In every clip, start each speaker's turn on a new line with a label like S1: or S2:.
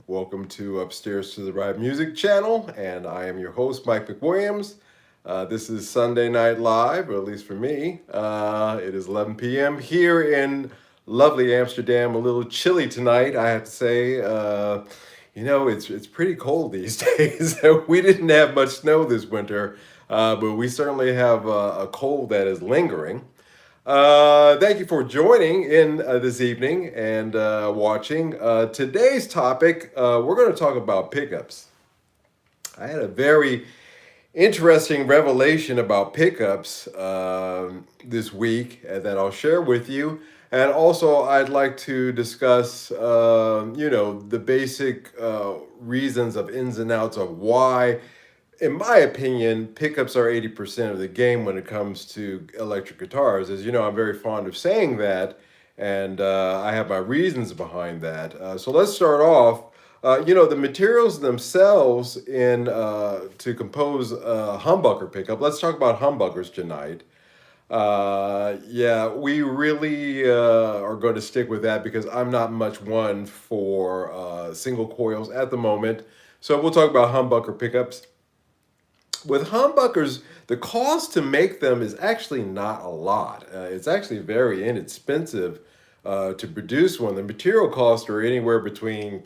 S1: Welcome to Upstairs to the Right Music channel, and I am your host, Mike McWilliams. This is Sunday Night Live, or at least for me. It is 11 p.m. here in lovely Amsterdam. A little chilly tonight, I have to say. It's pretty cold these days. We didn't have much snow this winter, but we certainly have a cold that is lingering. Thank you for joining in this evening and watching. Today's topic, we're going to talk about pickups. I had a very interesting revelation about pickups this week that I'll share with you. And also, I'd like to discuss, the basic reasons of ins and outs of why, in my opinion, pickups are 80% of the game when it comes to electric guitars. As you know, I'm very fond of saying that, and I have my reasons behind that. So let's start off. The materials themselves in to compose a humbucker pickup. Let's talk about humbuckers tonight. We really are going to stick with that because I'm not much one for single coils at the moment. So we'll talk about humbucker pickups. With humbuckers, the cost to make them is actually not a lot. It's actually very inexpensive to produce one. The material costs are anywhere between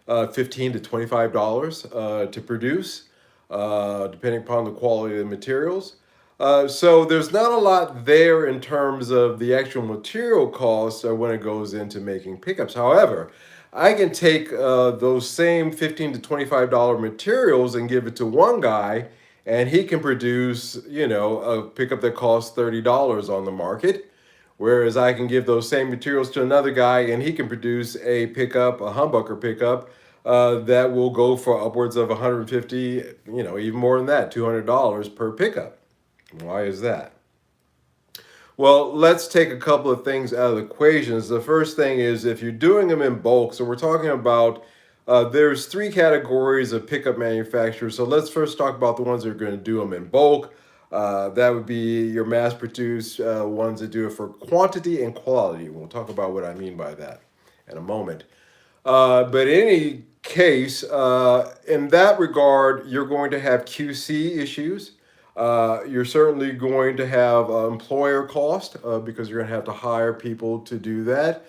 S1: $15 to $25 to produce, depending upon the quality of the materials. So there's not a lot there in terms of the actual material costs when it goes into making pickups. However, I can take those same $15 to $25 materials and give it to one guy, and he can produce, a pickup that costs $30 on the market. Whereas I can give those same materials to another guy, and he can produce a pickup, a humbucker pickup, that will go for upwards of 150, even more than that, $200 per pickup. Why is that? Well, let's take a couple of things out of the equations. The first thing is if you're doing them in bulk, so we're talking about there's three categories of pickup manufacturers. So let's first talk about the ones that are going to do them in bulk. That would be your mass-produced ones that do it for quantity and quality. We'll talk about what I mean by that in a moment. But in any case, in that regard, you're going to have QC issues. You're certainly going to have employer cost because you're going to have to hire people to do that.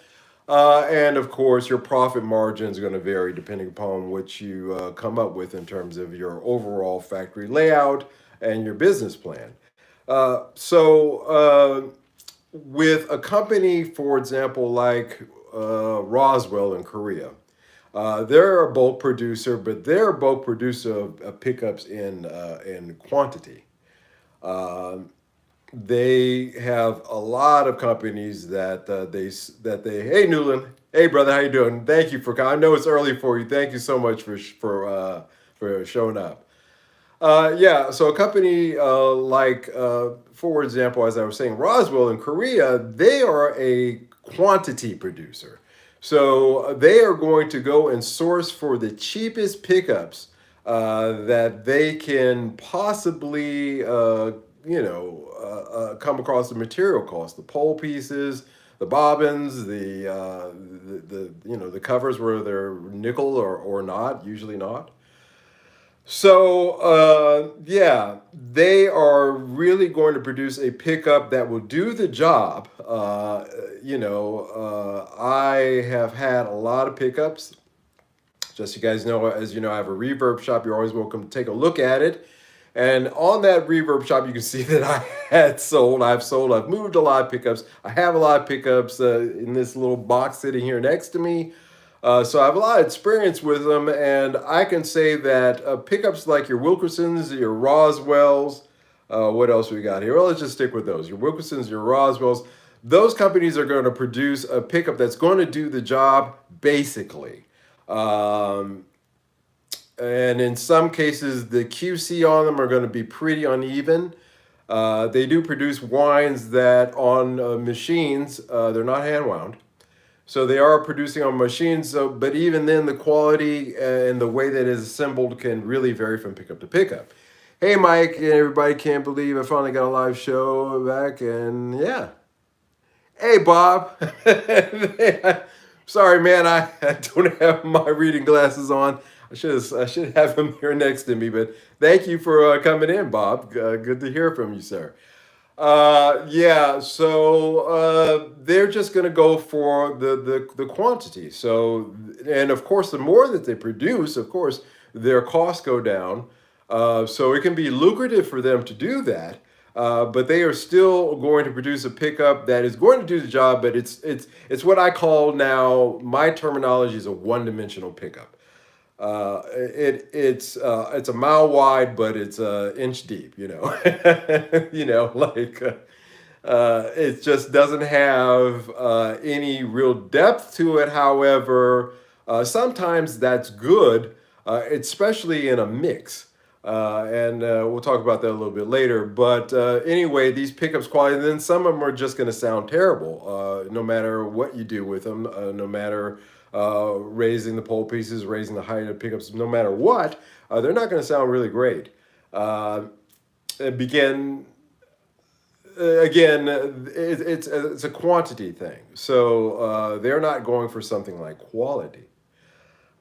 S1: And of course, your profit margin is going to vary depending upon what you come up with in terms of your overall factory layout and your business plan. With a company, for example, like Roswell in Korea, they're a bulk producer, but they're a bulk producer of pickups in quantity. They have a lot of companies that they hey Newland, hey brother, how you doing? Thank you for coming. I know it's early for you. Thank you so much for showing up. So a company for example, as I was saying, Roswell in Korea, they are a quantity producer. So they are going to go and source for the cheapest pickups that they can possibly, come across the material cost, the pole pieces, the bobbins, the covers where they're nickel or not, usually not. So, they are really going to produce a pickup that will do the job. I have had a lot of pickups. Just so you guys know, as you know, I have a reverb shop. You're always welcome to take a look at it. And on that reverb shop, you can see that I've moved a lot of pickups. I have a lot of pickups in this little box sitting here next to me. So I have a lot of experience with them, and I can say that pickups like your Wilkersons, your Roswells, what else we got here? Well, let's just stick with those. Your Wilkersons, your Roswells, those companies are going to produce a pickup that's going to do the job basically. And in some cases, the QC on them are going to be pretty uneven. They do produce wines that on machines, they're not hand wound. So they are producing on machines, but even then the quality and the way that it is assembled can really vary from pickup to pickup. Hey Mike, and everybody, can't believe I finally got a live show back, and yeah. Hey Bob. Sorry, man, I don't have my reading glasses on. I should have them here next to me. But thank you for coming in, Bob. Good to hear from you, sir. Yeah, so they're just going to go for the quantity. So, and of course, the more that they produce, of course, their costs go down. So it can be lucrative for them to do that. But they are still going to produce a pickup that is going to do the job. But it's what I call now, my terminology is a one-dimensional pickup. It's a mile wide, but it's an inch deep. It just doesn't have any real depth to it. However, sometimes that's good, especially in a mix. And we'll talk about that a little bit later. But anyway, these pickups quality, and then some of them are just going to sound terrible, no matter what you do with them, no matter raising the pole pieces, raising the height of pickups, no matter what, they're not going to sound really great. It begin again, it's a quantity thing. So they're not going for something like quality.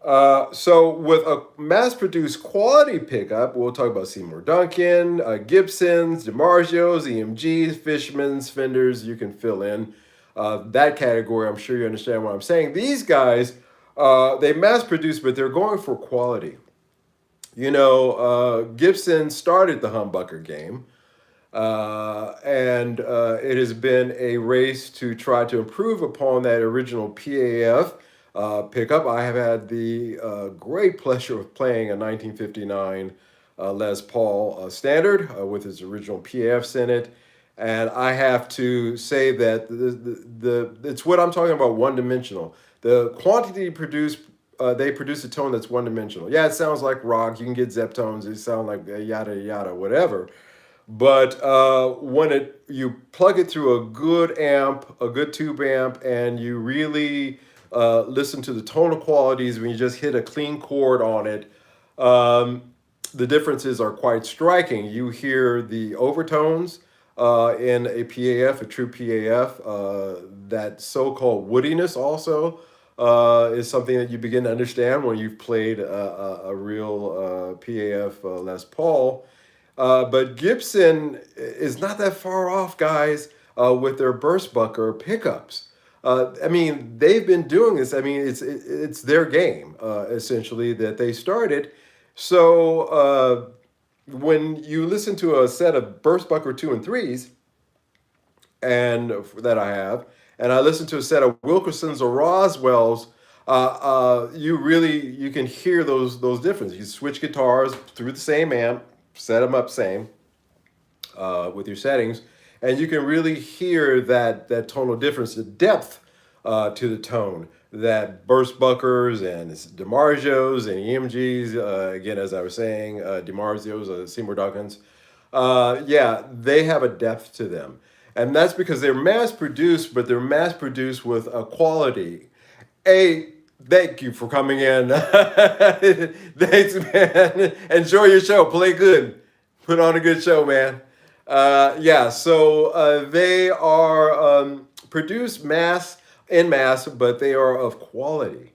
S1: So with a mass-produced quality pickup, we'll talk about Seymour Duncan, Gibsons, DiMarzios, EMGs, Fishmans, Fenders. You can fill in that category. I'm sure you understand what I'm saying. These guys, they mass-produce, but they're going for quality. Gibson started the humbucker game. And it has been a race to try to improve upon that original PAF pickup. I have had the great pleasure of playing a 1959 Les Paul Standard with its original PAFs in it. And I have to say that it's what I'm talking about, one-dimensional. The quantity produced, they produce a tone that's one-dimensional. Yeah, it sounds like rock. You can get Zeptones. It sound like yada, yada, whatever. But when you plug it through a good amp, a good tube amp, and you really listen to the tonal qualities when you just hit a clean chord on it, the differences are quite striking. You hear the overtones in a PAF, a true PAF. That so-called woodiness also is something that you begin to understand when you've played a real PAF Les Paul. But Gibson is not that far off, guys, with their Burstbucker pickups. I mean, they've been doing this. I mean, it's their game, essentially, that they started. So when you listen to a set of Burstbucker 2 and 3s, and that I have, and I listen to a set of Wilkersons or Roswells, you can hear those differences. You switch guitars through the same amp, set them up same with your settings, and you can really hear that tonal difference, the depth to the tone that Burstbuckers and DiMarzios and EMGs, again, as I was saying, DiMarzios, Seymour Duncans, yeah, they have a depth to them. And that's because they're mass produced, but they're mass produced with a quality. Thank you for coming in. Thanks, man. Enjoy your show. Play good. Put on a good show, man. Yeah, so they are produced in mass, but they are of quality.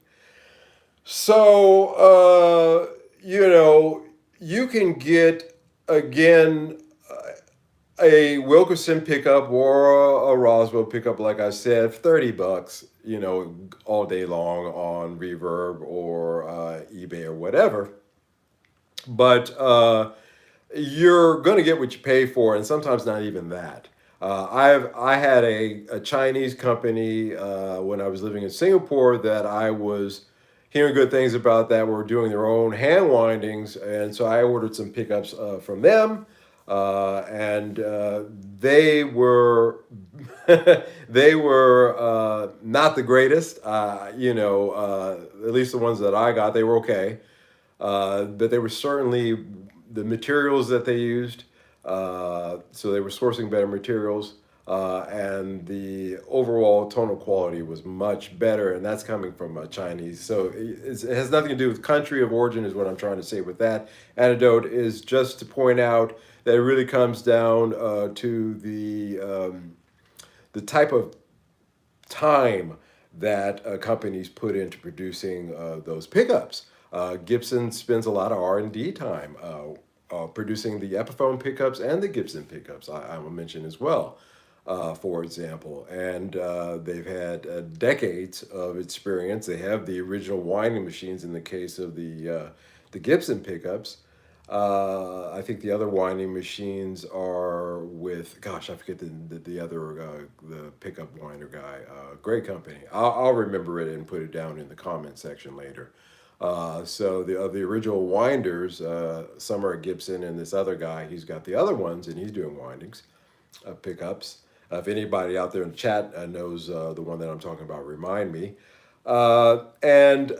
S1: So, you can get, again, a Wilkerson pickup or a Roswell pickup, like I said, $30, all day long on Reverb or eBay or whatever. But you're going to get what you pay for, and sometimes not even that. I had a Chinese company when I was living in Singapore that I was hearing good things about that were doing their own hand windings, and so I ordered some pickups from them. And they were they were not the greatest. At least the ones that I got, they were okay. But they were certainly the materials that they used. So they were sourcing better materials, and the overall tonal quality was much better. And that's coming from Chinese. So it has nothing to do with country of origin, is what I'm trying to say with that anecdote. Is just to point out that it really comes down to the type of time that companies put into producing those pickups. Gibson spends a lot of R&D time producing the Epiphone pickups and the Gibson pickups, I will mention as well, for example. And they've had decades of experience. They have the original winding machines in the case of the Gibson pickups. I think the other winding machines are with, gosh, I forget the other the pickup winder guy. Great company. I'll remember it and put it down in the comment section later. So the original winders, some are Gibson, and this other guy, he's got the other ones, and he's doing windings, pickups. If anybody out there in the chat knows the one that I'm talking about, remind me. And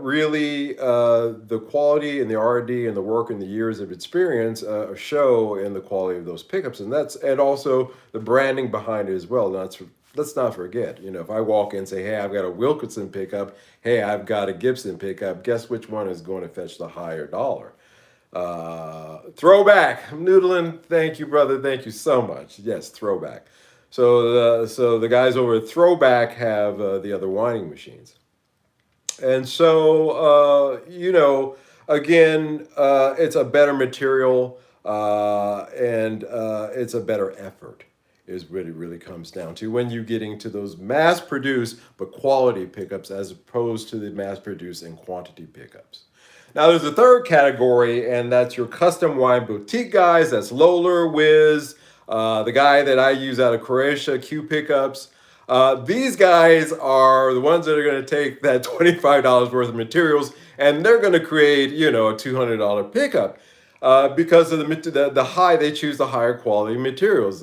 S1: really, the quality and the R&D and the work and the years of experience show in the quality of those pickups, and also the branding behind it as well. Let's not forget, if I walk in and say, hey, I've got a Wilkinson pickup, hey, I've got a Gibson pickup, guess which one is going to fetch the higher dollar? Throwback, Noodlin, thank you, brother, thank you so much. Yes, throwback. So the guys over at Throwback have the other winding machines. And so, again, it's a better material and it's a better effort is what it really comes down to when you're getting to those mass-produced but quality pickups as opposed to the mass-produced and quantity pickups. Now, there's a third category, and that's your custom wine boutique guys. That's Lola, Wiz, the guy that I use out of Croatia, Q Pickups. These guys are the ones that are going to take that $25 worth of materials and they're going to create, a $200 pickup because of they choose the higher quality materials.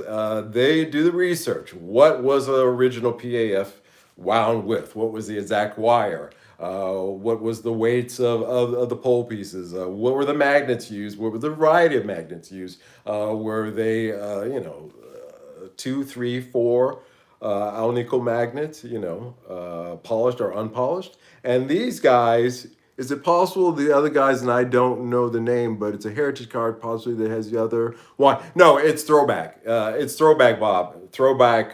S1: They do the research. What was the original PAF wound with? What was the exact wire? What was the weights of the pole pieces? What were the magnets used? What were the variety of magnets used? Were they, 2, 3, 4 alnico magnets, polished or unpolished? And these guys, is it possible the other guys, and I don't know the name, but it's a heritage card possibly that has the other one? No, it's Throwback. It's Throwback, Bob. Throwback,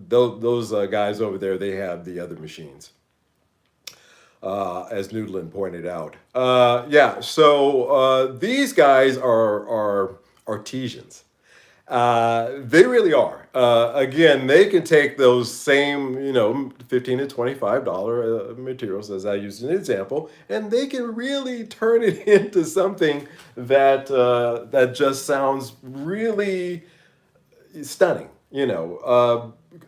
S1: those guys over there, they have the other machines. As Noodlin pointed out. So these guys are artisans. They really are. Again, they can take those same, $15 to $25 materials, as I used an example, and they can really turn it into something that just sounds really stunning.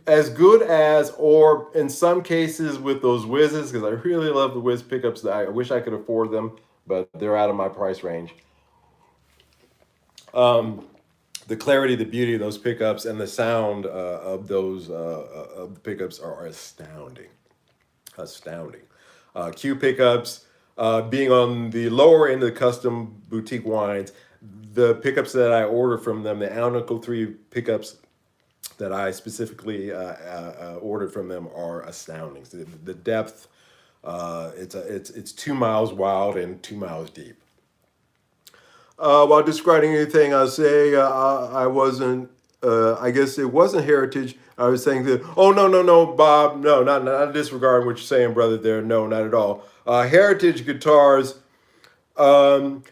S1: As good as, or in some cases with those Whizzes, because I really love the Whiz pickups. I wish I could afford them, but they're out of my price range. The clarity, the beauty of those pickups, and the sound of those of the pickups are astounding. Q pickups, being on the lower end of the custom boutique wines, the pickups that I order from them, the Alnico 3 pickups that I specifically ordered from them are astounding. The depth, it's 2 miles wide and 2 miles deep. While describing anything, I'll say I wasn't. I guess it wasn't heritage. I was saying that. Oh no, Bob. No, not disregarding what you're saying, brother. There, no, not at all. Heritage guitars. No.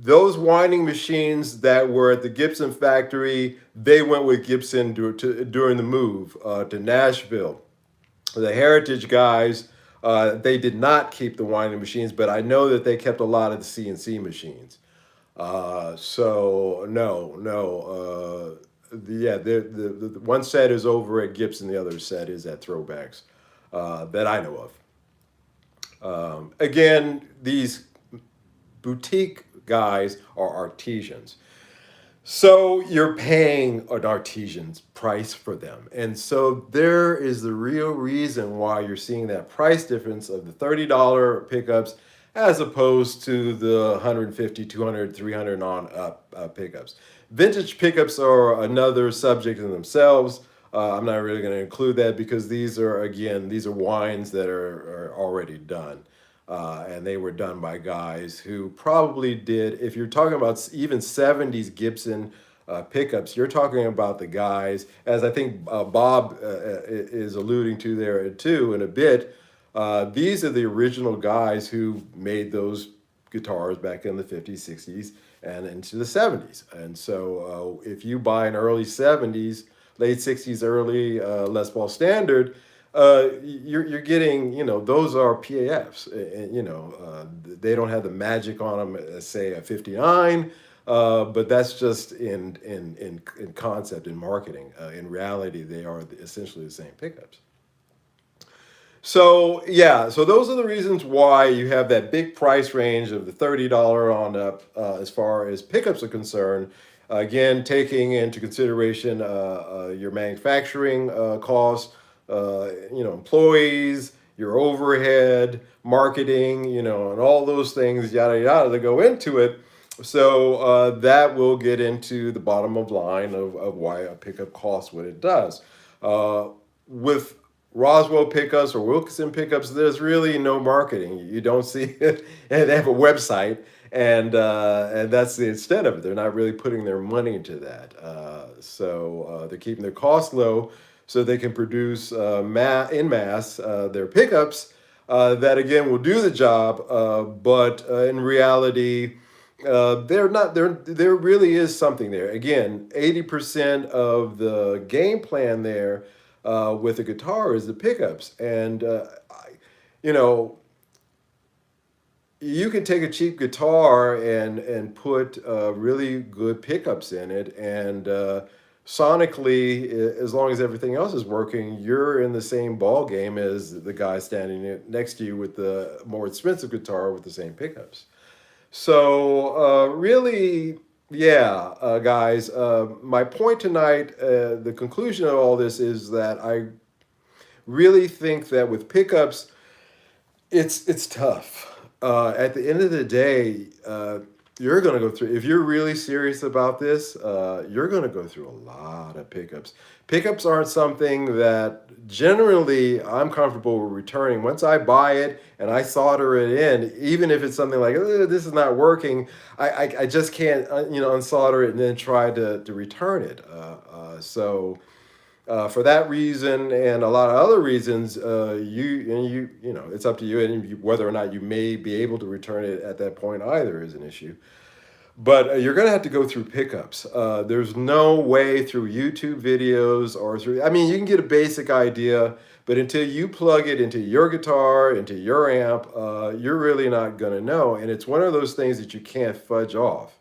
S1: Those winding machines that were at the Gibson factory, they went with Gibson during the move to Nashville. The Heritage guys, they did not keep the winding machines, but I know that they kept a lot of the CNC machines. So no. The one set is over at Gibson, the other set is at Throwbacks that I know of. Again, these boutique guys are artisans. So you're paying an artisan's price for them. And so there is the real reason why you're seeing that price difference of the $30 pickups as opposed to the $150, $200, $300 on up pickups. Vintage pickups are another subject in themselves. I'm not really going to include that because these are wines that are already done. And they were done by guys who probably did, if you're talking about even 70s Gibson pickups, you're talking about the guys, as I think Bob is alluding to there too in a bit. These are the original guys who made those guitars back in the 50s, 60s, and into the 70s. And so if you buy an early 70s, late 60s, early Les Paul Standard, you're getting, those are PAFs. And, they don't have the magic on them as, say, a 59. But that's just in concept, in marketing. In reality, they are essentially the same pickups. So yeah, so those are the reasons why you have that big price range of the $30 on up as far as pickups are concerned. Again, taking into consideration your manufacturing costs, employees, your overhead, marketing, and all those things, yada yada, that go into it. So that will get into the bottom of line of why a pickup costs what it does. With Roswell pickups or Wilkinson pickups, there's really no marketing. You don't see it, and they have a website, and that's the extent of it. They're not really putting their money into that. So they're keeping their costs low, so they can produce in mass their pickups that again will do the job, but in reality. They're not there really is something there. Again, 80% of the game plan there with the guitar is the pickups. And you know, you can take a cheap guitar and put really good pickups in it, and sonically, as long as everything else is working, you're in the same ball game as the guy standing next to you with the more expensive guitar with the same pickups. So, really, yeah, guys, my point tonight, the conclusion of all this is that I really think that with pickups, it's tough. At the end of the day, you're going to go through, if you're really serious about this, you're going to go through a lot of pickups. Pickups aren't something that generally I'm comfortable with returning. Once I buy it and I solder it in, even if it's something like, this is not working, I just can't, unsolder it and then try to return it. For that reason and a lot of other reasons, it's up to you, and whether or not you may be able to return it at that point either is an issue. But you're going to have to go through pickups. There's no way through YouTube videos or through, I mean, you can get a basic idea, but until you plug it into your guitar, into your amp, you're really not going to know. And it's one of those things that you can't fudge off.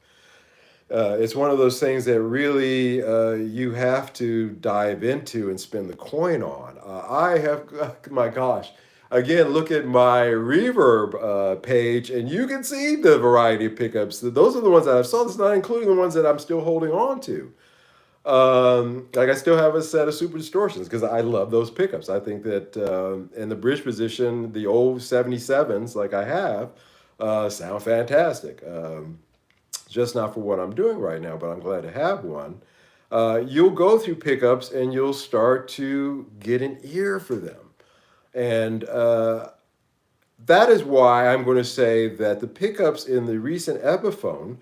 S1: It's one of those things that really you have to dive into and spend the coin on. I have, my gosh, again, look at my reverb page, and you can see the variety of pickups. Those are the ones that I've sold. It's not including the ones that I'm still holding on to. Like I still have a set of super distortions because I love those pickups. I think that in the bridge position, the old 77s, like I have, sound fantastic. Just not for what I'm doing right now, but I'm glad to have one. You'll go through pickups and you'll start to get an ear for them. And that is why I'm going to say that the pickups in the recent Epiphone,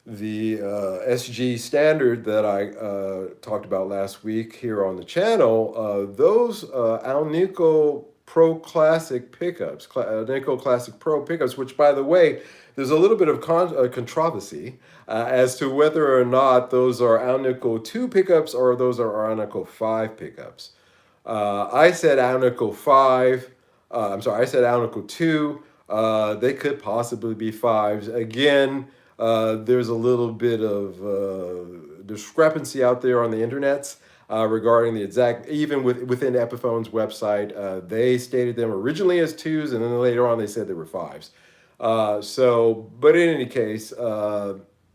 S1: the SG standard that I talked about last week here on the channel, those Alnico Pro Classic pickups, Alnico Classic Pro pickups, which, by the way, there's a little bit of controversy as to whether or not those are Alnico 2 pickups or those are Alnico 5 pickups. I said Alnico 5. I said Alnico 2. They could possibly be 5s. Again, there's a little bit of discrepancy out there on the internets regarding the exact, even within Epiphone's website, they stated them originally as 2s, and then later on they said they were 5s. But in any case,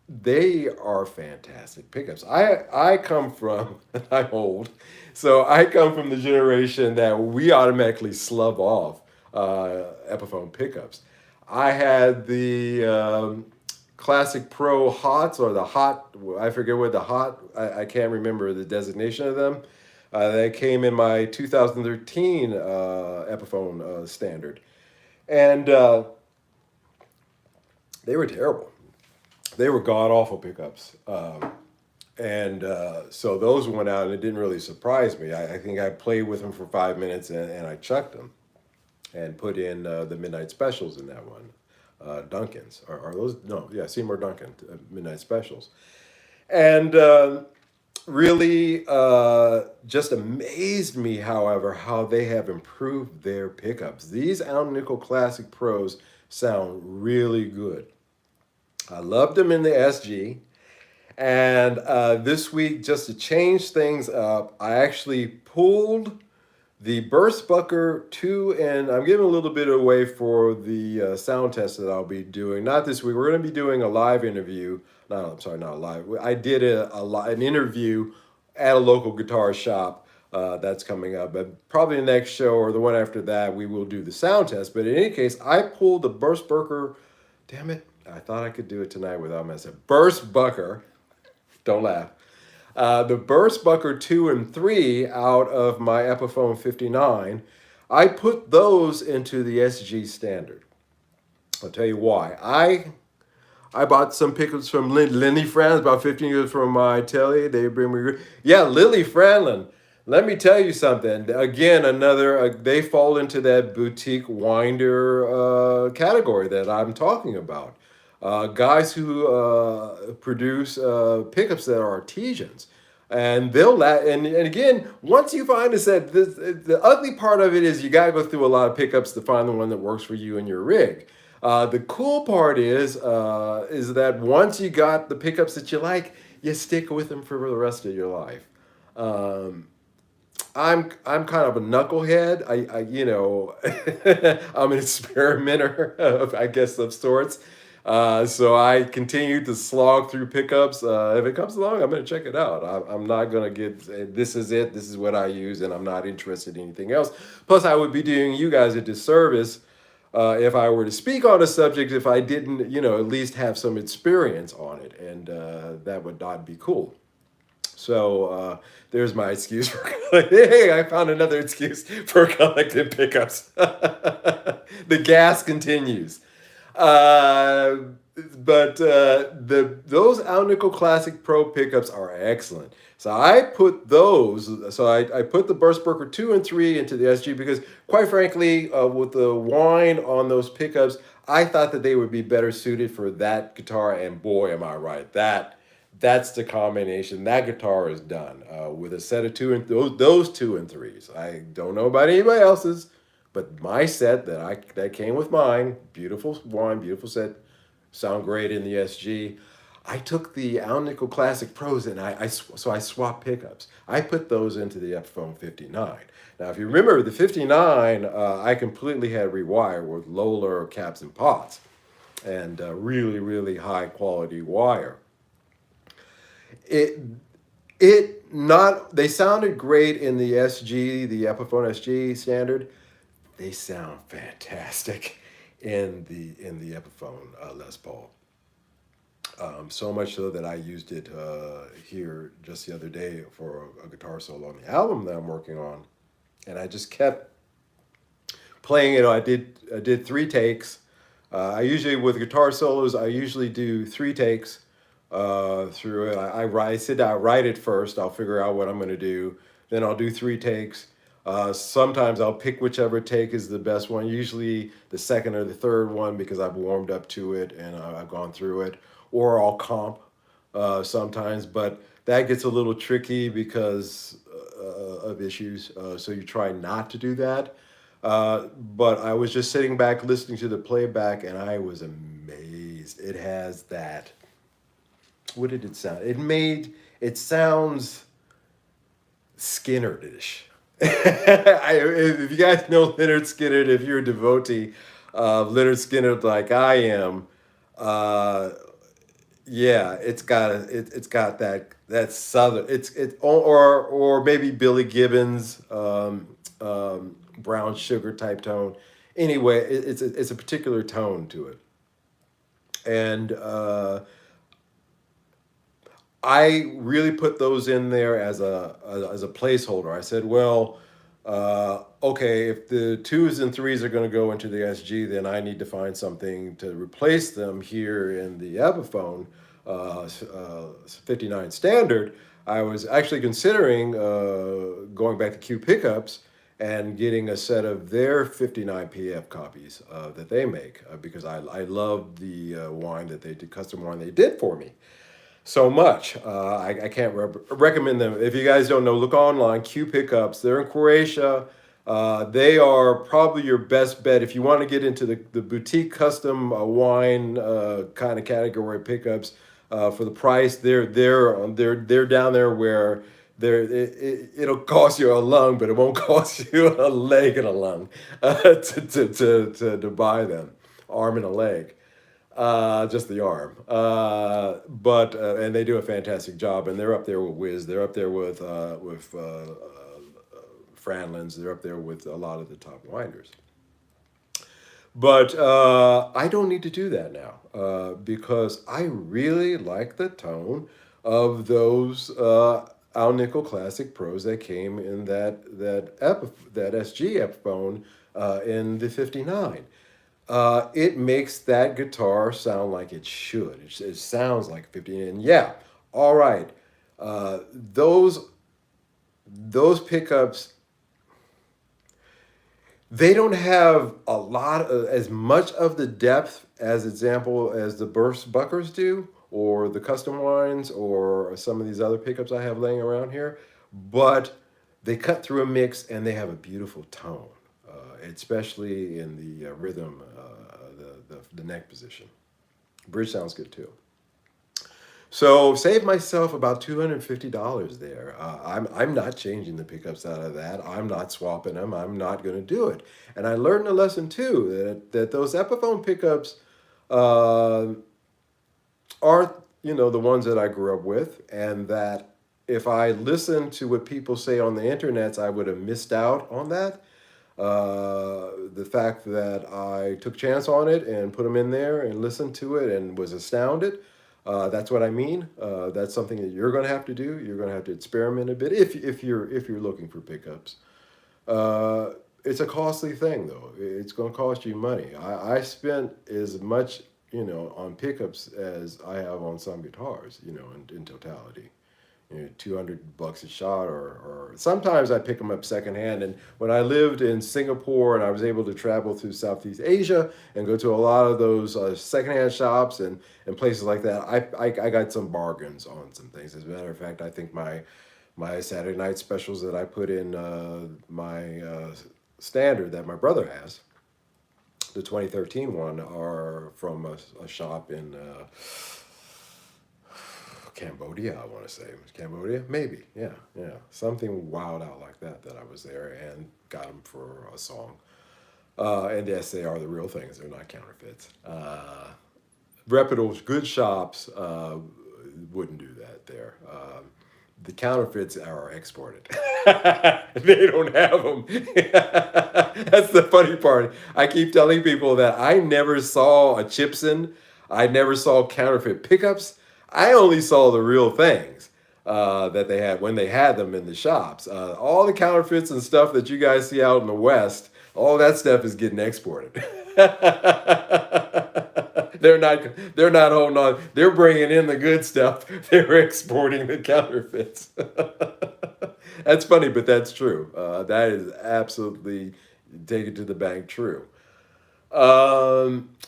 S1: they are fantastic pickups. I come from, I'm old, so I come from the generation that we automatically slub off Epiphone pickups. I had the Classic Pro Hots, or the Hot, I forget what the Hot, I can't remember the designation of them. They came in my 2013 Epiphone standard. And they were terrible. They were god-awful pickups. And so those went out, and it didn't really surprise me. I think I played with them for 5 minutes, and I chucked them and put in the midnight specials in that one. Duncan's are those? No, yeah, Seymour Duncan midnight specials, and really just amazed me. However, how they have improved their pickups. These Al Nickel Classic Pros sound really good. I loved them in the SG. And this week, just to change things up, I actually pulled the Burst Bucker 2, and I'm giving a little bit away for the sound test that I'll be doing. Not this week. We're going to be doing a live interview. No, I'm sorry, not a live. I did an interview at a local guitar shop that's coming up. But probably the next show or the one after that, we will do the sound test. But in any case, I pulled the Burst Bucker. Damn it. I thought I could do it tonight without messing. Burst Bucker. Don't laugh. The Burst Bucker 2 and 3 out of my Epiphone 59, I put those into the SG standard. I'll tell you why. I bought some pickups from Lily Franz about 15 years from my atelier. They bring me, yeah, Lily Franlin. Let me tell you something. Again, another, they fall into that boutique winder category that I'm talking about. Guys who produce pickups that are artisans. And and again, once you find a set, the ugly part of it is you got to go through a lot of pickups to find the one that works for you and your rig. The cool part is that once you got the pickups that you like, you stick with them for the rest of your life. Um, I'm kind of a knucklehead. I you know I'm an experimenter of, I guess, of sorts. So I continue to slog through pickups. If it comes along, I'm going to check it out. I'm not going to get this is it. This is what I use, and I'm not interested in anything else. Plus, I would be doing you guys a disservice if I were to speak on a subject if I didn't, at least have some experience on it, and that would not be cool. So there's my excuse for hey, I found another excuse for collecting pickups. The gas continues. Uh, but those Alnico Classic Pro pickups are excellent. So I put those. So I put the Burst Burger 2 and 3 into the SG because, quite frankly, with the whine on those pickups, I thought that they would be better suited for that guitar. And boy, am I right! That's the combination. That guitar is done with a set of those 2 and 3s. I don't know about anybody else's, but my set that came with mine, beautiful wine, beautiful set, sound great in the SG. I took the Al Nickel Classic Pros and so I swapped pickups. I put those into the Epiphone 59. Now, if you remember the 59, I completely had rewired with Lola caps and pots and really, really high quality wire. It it not they sounded great in the SG, the Epiphone SG standard. They sound fantastic in the Epiphone Les Paul. So much so that I used it here just the other day for a guitar solo on the album that I'm working on, and I just kept playing it. I did 3 takes. I usually with guitar solos I usually do 3 takes through it. I sit down, I write it first. I'll figure out what I'm going to do. Then I'll do 3 takes. Sometimes I'll pick whichever take is the best one. Usually the second or the third one because I've warmed up to it and I've gone through it. Or I'll comp sometimes, but that gets a little tricky because of issues. So you try not to do that. But I was just sitting back listening to the playback and I was amazed. It has that. What did it sound? It sounds Skinner-ish. If you guys know Leonard Skinner, if you're a devotee of Leonard Skinner like I am, uh, yeah, it's got that southern or maybe Billy Gibbons, brown sugar type tone. Anyway, it's a particular tone to it, and I really put those in there as a placeholder. I said, well, okay, if the 2s and 3s are going to go into the SG, then I need to find something to replace them here in the Epiphone. 59 standard, I was actually considering going back to Q Pickups and getting a set of their 59 PF copies that they make because I love the wine that they did, custom wine they did for me so much. I can't recommend them. If you guys don't know, look online, Q Pickups. They're in Croatia. They are probably your best bet if you want to get into the boutique custom wine kind of category pickups. For the price, they're down there where it'll cost you a lung, but it won't cost you a leg and a lung to buy them, arm and a leg. Just the arm. But and they do a fantastic job, and they're up there with Wiz. They're up there with Franlins. They're up there with a lot of the top winders. But I don't need to do that now because I really like the tone of those Al Nickel Classic Pros that came in that SG Epiphone in the 59. It makes that guitar sound like it should. It sounds like 50. And yeah, all right. Uh, those those pickups, they don't have a lot of as much of the depth as example as the burst buckers do, or the custom wines, or some of these other pickups I have laying around here. But they cut through a mix and they have a beautiful tone, especially in the rhythm, the neck position. Bridge sounds good too. So save myself about $250 there. I'm not changing the pickups out of that. I'm not swapping them. I'm not going to do it. And I learned a lesson too that those Epiphone pickups uh, aren't the ones that I grew up with, and that if I listened to what people say on the internets, I would have missed out on that. The fact that I took a chance on it and put them in there and listened to it and was astounded. That's what I mean. That's something that you're going to have to do. You're going to have to experiment a bit if you're looking for pickups. Uh, it's a costly thing though. It's going to cost you money. I spent as much on pickups as I have on some guitars. In totality. 200 bucks a shot, or sometimes I pick them up secondhand. And when I lived in Singapore and I was able to travel through Southeast Asia and go to a lot of those secondhand shops and places like that, I got some bargains on some things. As a matter of fact, I think my Saturday night specials that I put in my standard that my brother has, the 2013 one, are from a shop in Cambodia, I want to say. Cambodia? Maybe. Yeah, yeah. Something wild out like that I was there and got them for a song. And yes, they are the real things. They're not counterfeits. Reputable, good shops wouldn't do that there. The counterfeits are exported. They don't have them. That's the funny part. I keep telling people that I never saw a Chipson. I never saw counterfeit pickups. I only saw the real things that they had when they had them in the shops. All the counterfeits and stuff that you guys see out in the West, all that stuff is getting exported. They're not holding on. They're bringing in the good stuff. They're exporting the counterfeits. That's funny, but that's true. That is absolutely, take it to the bank, true.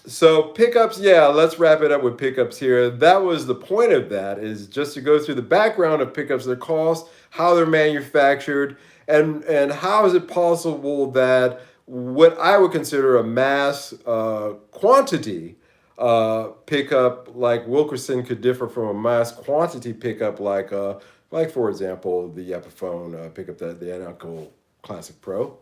S1: So pickups, yeah, let's wrap it up with pickups here. That was the point of that, is just to go through the background of pickups, their cost, how they're manufactured, and how is it possible that what I would consider a mass quantity pickup like Wilkerson could differ from a mass quantity pickup like for example the Epiphone pickup, the Uncle Classic Pro,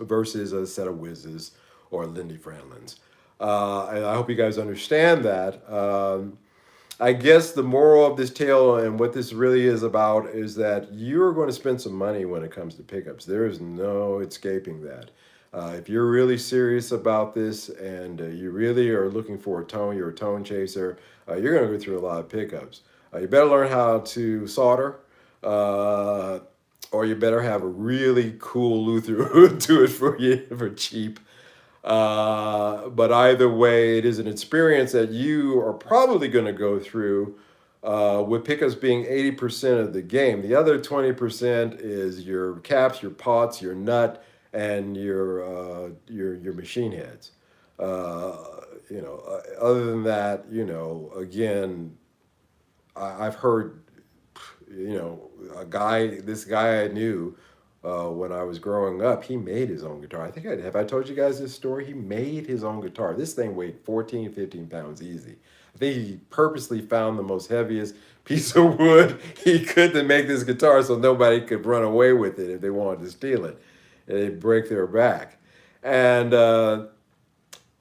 S1: versus a set of Whizzes or Lindy Franlins. And I hope you guys understand that. I guess the moral of this tale and what this really is about is that you're going to spend some money when it comes to pickups. There is no escaping that. If you're really serious about this and you really are looking for a tone, you're a tone chaser, you're going to go through a lot of pickups. You better learn how to solder, or you better have a really cool Luther who would do it for you for cheap. But either way, it is an experience that you are probably going to go through, with pickups being 80% of the game. The other 20% is your caps, your pots, your nut, and your machine heads. Other than that, again, I've heard, this guy I knew, when I was growing up, he made his own guitar. Have I told you guys this story? He made his own guitar. This thing weighed 14, 15 pounds easy. I think he purposely found the most heaviest piece of wood he could to make this guitar so nobody could run away with it if they wanted to steal it. And they'd break their back. And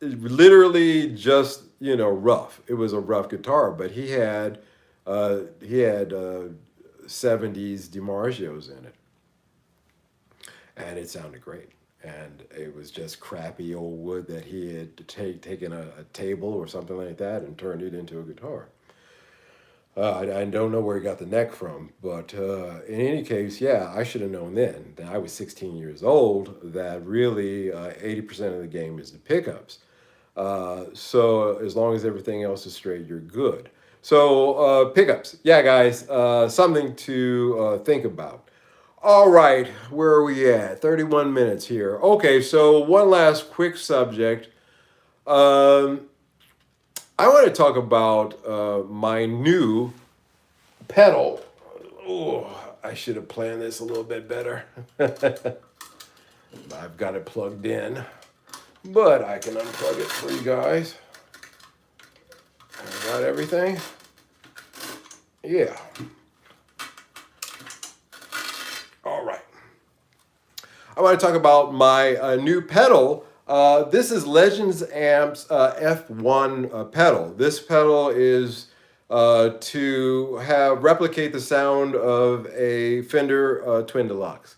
S1: literally just, rough. It was a rough guitar, but he had 70s DiMarzios in it. And it sounded great. And it was just crappy old wood that he had taken a table or something like that and turned it into a guitar. I don't know where he got the neck from, but in any case, yeah, I should have known then that I was 16 years old that really 80% of the game is the pickups. So as long as everything else is straight, you're good. So pickups, yeah, guys, something to think about. All right, where are we at? 31 minutes here. Okay, so one last quick subject. I want to talk about my new pedal. Oh, I should have planned this a little bit better. I've got it plugged in, but I can unplug it for you guys. I got everything. Yeah. All right. I want to talk about my new pedal. This is Legends Amps F1 pedal. This pedal is to replicate the sound of a Fender Twin Deluxe.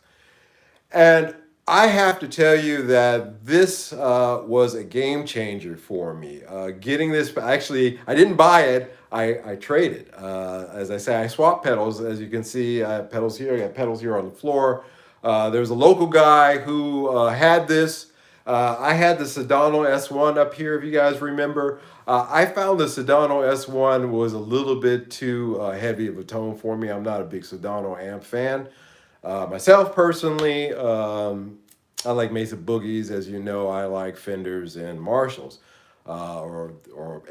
S1: And I have to tell you that this was a game changer for me. Getting this, actually, I didn't buy it. I traded. As I say, I swapped pedals. As you can see, I have pedals here. I got pedals here on the floor. There's a local guy who had this. I had the Sedano S1 up here, if you guys remember. I found the Sedano S1 was a little bit too heavy of a tone for me. I'm not a big Sedano amp fan. Myself, personally, I like Mesa Boogies. As you know, I like Fenders and Marshalls, or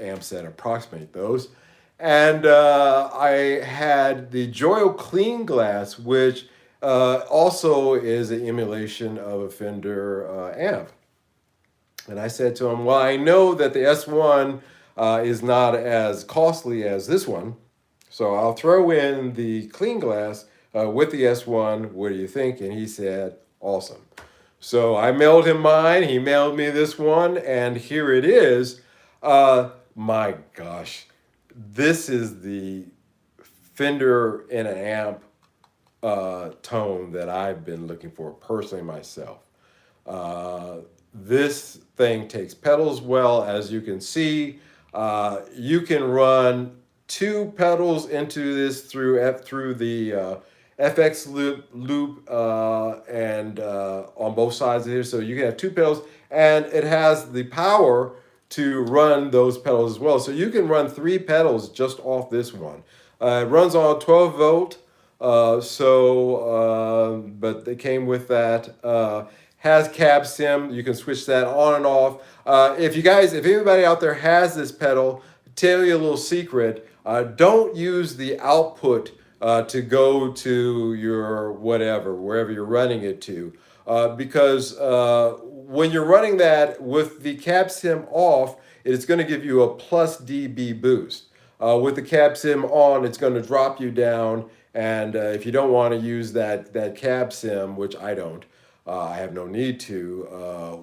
S1: amps that approximate those. And I had the Joyo Clean Glass, which also is an emulation of a Fender amp. And I said to him, well, I know that the S1 is not as costly as this one, so I'll throw in the Clean Glass with the S1. What do you think? And he said, awesome. So I mailed him mine. He mailed me this one, and here it is. My gosh, this is the Fender in an amp tone that I've been looking for personally myself. This thing takes pedals well, as you can see. You can run 2 pedals into this through the FX loop and on both sides of here. So you can have 2 pedals, and it has the power to run those pedals as well. So you can run 3 pedals just off this one. It runs on 12 volt. But they came with that. Has cab sim. You can switch that on and off. If anybody out there has this pedal, tell you a little secret. Don't use the output to go to your wherever you're running it to, because when you're running that with the cab sim off, it's going to give you a plus dB boost. With the cab sim on, it's going to drop you down. And if you don't want to use that cab sim, which I don't, I have no need to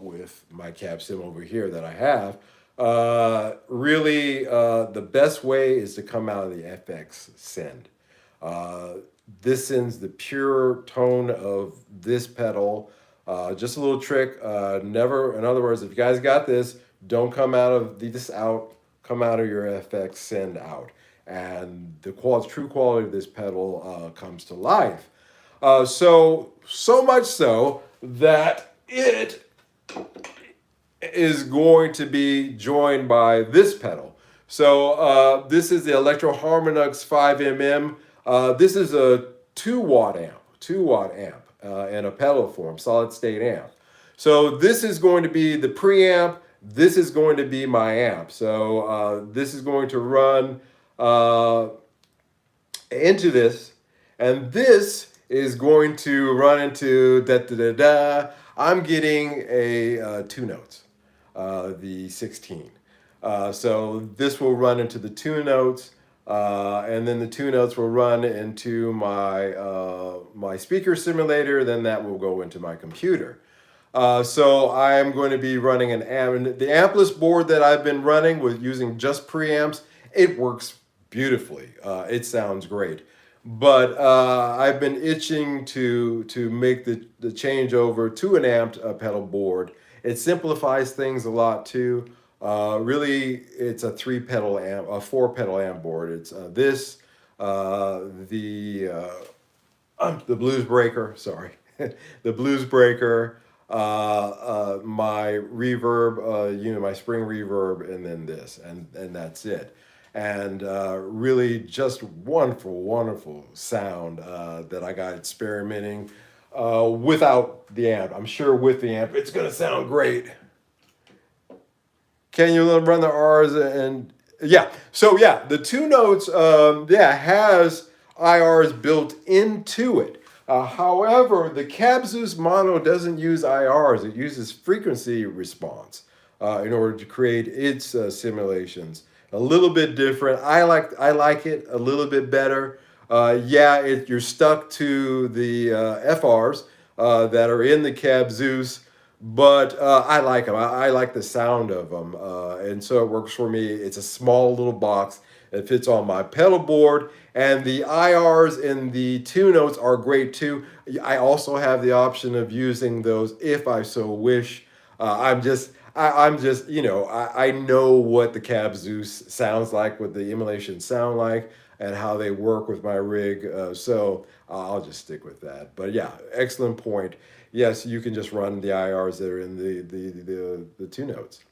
S1: with my cab sim over here that I have. Really, the best way is to come out of the FX send. This sends the pure tone of this pedal. Just a little trick. In other words, if you guys got this, don't come out of this out. Come out of your FX send out. And the true quality of this pedal comes to life. So much so that it is going to be joined by this pedal. So this is the Electro Harmonix 5mm. This is a 2 watt amp, 2 watt amp, in a pedal form, solid state amp. So this is going to be the preamp. This is going to be my amp. So this is going to run into this, and this is going to run into da da da da. I'm getting a 2 notes, the 16. So this will run into the 2 notes, and then the 2 notes will run into my speaker simulator. Then that will go into my computer. So I am going to be running an amp. The ampless board that I've been running with using just preamps, it works beautifully. It sounds great. But I've been itching to make the change over to an amped pedal board. It simplifies things a lot too. Really, it's a 3 pedal amp, a 4 pedal amp board. It's this, the Blues Breaker, sorry, the Blues Breaker, my reverb, my spring reverb, and then this, and that's it. And really just wonderful, wonderful sound that I got experimenting without the amp. I'm sure with the amp, it's gonna sound great. Can you run the R's and yeah? So yeah, the 2 notes has IRs built into it. However, the Cab Zeus Mono doesn't use IRs. It uses frequency response in order to create its simulations. A little bit different. I like it a little bit better. You're stuck to the FRs that are in the Cab Zeus. But I like them. I like the sound of them, and so it works for me. It's a small little box. It fits on my pedal board, and the IRs in the 2 notes are great too. I also have the option of using those if I so wish. I'm just, I know what the Cab Zeus sounds like, what the emulations sound like, and how they work with my rig. So I'll just stick with that. But yeah, excellent point. Yes, you can just run the IRs that are in the 2 notes.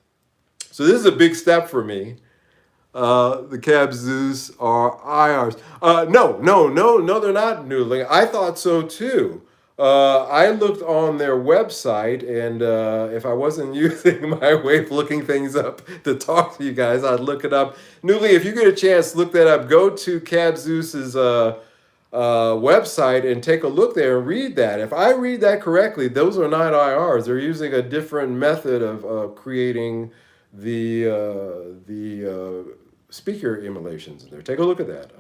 S1: So this is a big step for me. The Cab Zeus are IRs. No, they're not noodling. I thought so too. I looked on their website, and if I wasn't using my way of looking things up to talk to you guys, I'd look it up. Noodling, if you get a chance, look that up. Go to Cab Zeus's website and take a look there and read that. If I read that correctly, those are not IRs. They're using a different method of creating the speaker emulations in there. Take a look at that.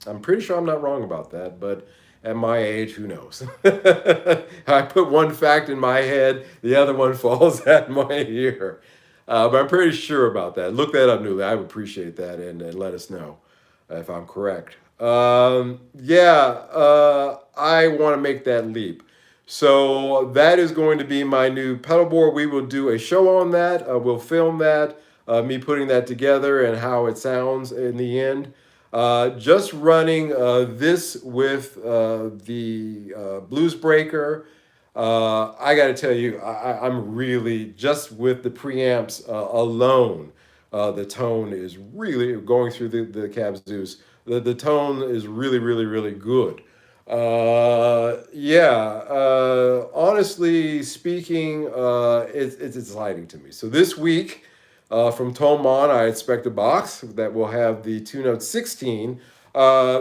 S1: I'm pretty sure I'm not wrong about that, but at my age, who knows? I put one fact in my head, the other one falls at my ear. But I'm pretty sure about that. Look that up, Newly. I would appreciate that, and let us know if I'm correct. I want to make that leap. So that is going to be my new pedal board. We will do a show on that. We'll film that, me putting that together and how it sounds in the end. Just running this with the Blues Breaker. I got to tell you, I'm really, just with the preamps alone, the tone is really going through the Cab Zeus. The tone is really, really, really good. Honestly speaking, it's exciting to me. So this week, from Tomon, I expect a box that will have the 2 note 16.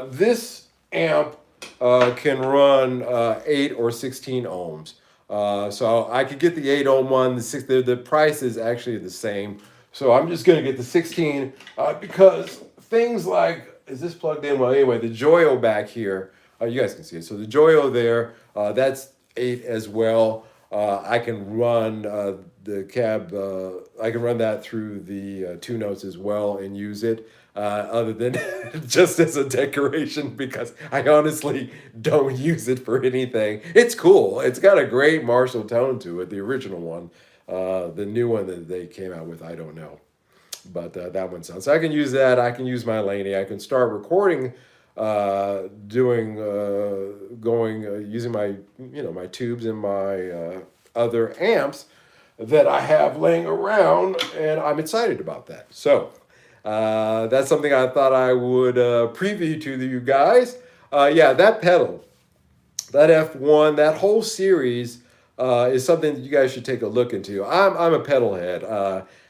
S1: This amp can run 8 or 16 ohms. So I could get the 8 ohm one. The price is actually the same. So I'm just going to get the 16 because things like, is this plugged in? Well, anyway, the Joyo back here, you guys can see it. So the Joyo there, that's 8 as well. I can run the cab, I can run that through the 2 notes as well and use it, other than just as a decoration, because I honestly don't use it for anything. It's cool. It's got a great Marshall tone to it, the original one. The new one that they came out with, I don't know. But that one sounds. So I can use that. I can use my Laney. I can start recording, using my my tubes and my other amps. that I have laying around, and I'm excited about that. So that's something I thought I would preview to you guys. Yeah, that pedal, that F1, that whole series is something that you guys should take a look into. I'm a pedal head.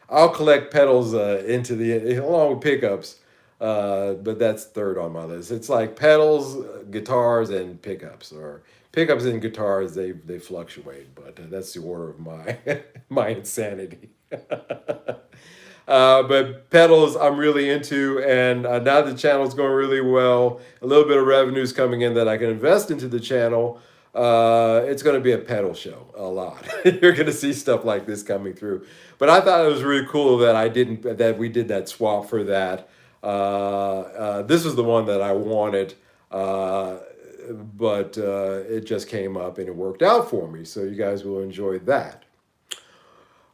S1: I'll collect pedals into the along with pickups, but that's third on my list. It's like pedals, guitars, and pickups, or pickups and guitars. They fluctuate, but that's the order of my my insanity. But pedals, I'm really into, and now the channel's going really well. A little bit of revenue's coming in that I can invest into the channel. It's going to be a pedal show, a lot. You're going to see stuff like this coming through. But I thought it was really cool that we did that swap for that. This was the one that I wanted, but it just came up and it worked out for me. So you guys will enjoy that.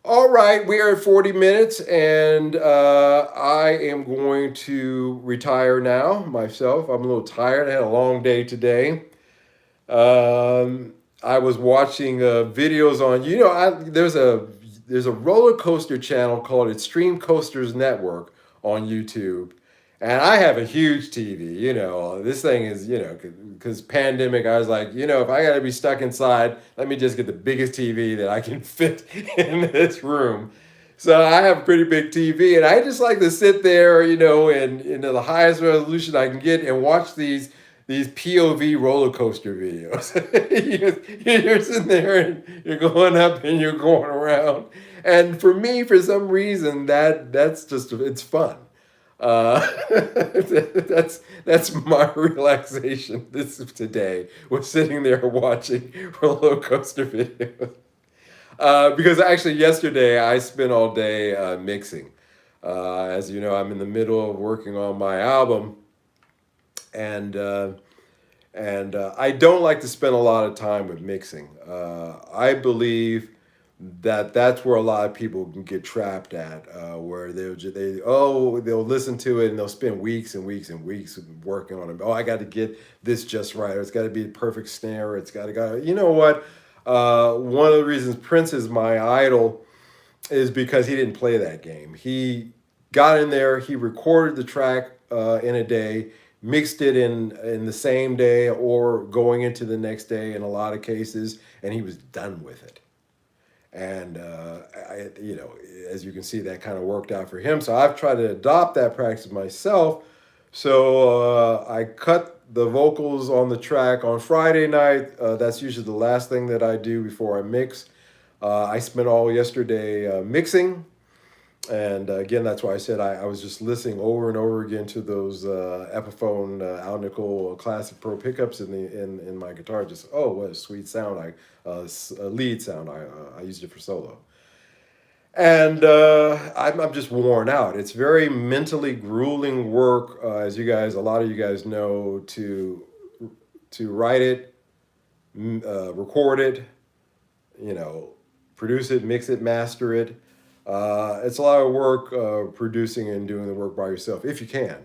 S1: All right, we are at 40 minutes, and I am going to retire now myself. I'm a little tired. I had a long day today. I was watching videos on, there's a roller coaster channel called Extreme Coasters Network on YouTube. And I have a huge TV, this thing is, because pandemic, I was like, if I got to be stuck inside, let me just get the biggest TV that I can fit in this room. So I have a pretty big TV, and I just like to sit there, and the highest resolution I can get and watch these POV roller coaster videos. You're sitting there and you're going up and you're going around. And for me, for some reason, that's just, it's fun. That's my relaxation today, was sitting there watching roller coaster videos. Because actually yesterday I spent all day mixing. As you know, I'm in the middle of working on my album, and I don't like to spend a lot of time with mixing. I believe that's where a lot of people can get trapped at, where they'll listen to it and they'll spend weeks and weeks and weeks working on it. Oh, I got to get this just right. Or it's got to be the perfect snare. It's got to go. You know what? One of the reasons Prince is my idol is because he didn't play that game. He got in there. He recorded the track in a day, mixed it in the same day or going into the next day in a lot of cases, and he was done with it. And, as you can see, that kind of worked out for him. So I've tried to adopt that practice myself. So I cut the vocals on the track on Friday night. That's usually the last thing that I do before I mix. I spent all yesterday mixing. And again, that's why I said I was just listening over and over again to those Epiphone Alnico Classic Pro pickups in my guitar. Just, oh, what a sweet sound! A lead sound. I used it for solo, and I'm just worn out. It's very mentally grueling work, as a lot of you guys know, to write it, record it, produce it, mix it, master it. It's a lot of work producing and doing the work by yourself, if you can.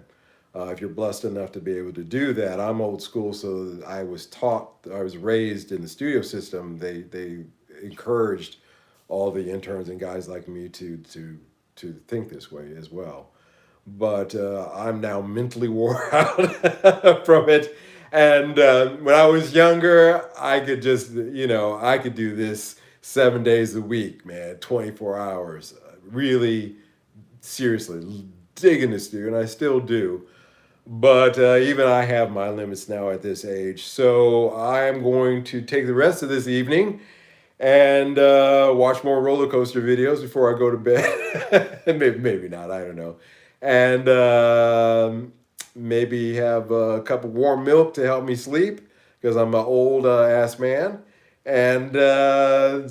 S1: If you're blessed enough to be able to do that. I'm old school, so I was raised in the studio system. They encouraged all the interns and guys like me to think this way as well. But I'm now mentally wore out from it. And when I was younger, I could just, I could do this 7 days a week, man, 24 hours. Really, seriously, digging this dude, and I still do. But even I have my limits now at this age. So I'm going to take the rest of this evening and watch more roller coaster videos before I go to bed. maybe not, I don't know. And maybe have a cup of warm milk to help me sleep, because I'm an old ass man. And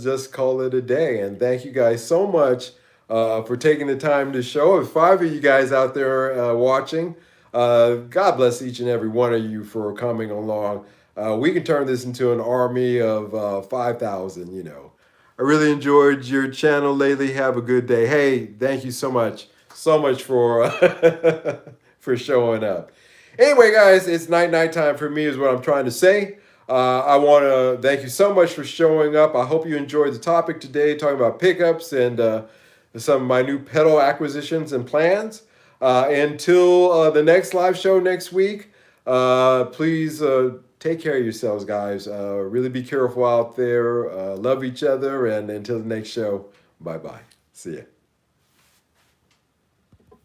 S1: just call it a day. And thank you guys so much for taking the time to show. There's 5 of you guys out there watching. God bless each and every one of you for coming along. We can turn this into an army of 5,000, I really enjoyed your channel lately. Have a good day. Hey, thank you so much for for showing up. Anyway, guys, it's night time for me is what I'm trying to say. I want to thank you so much for showing up. I hope you enjoyed the topic today, talking about pickups and some of my new pedal acquisitions and plans. Until the next live show next week, please take care of yourselves, guys. Really be careful out there. Love each other. And until the next show, bye-bye. See ya.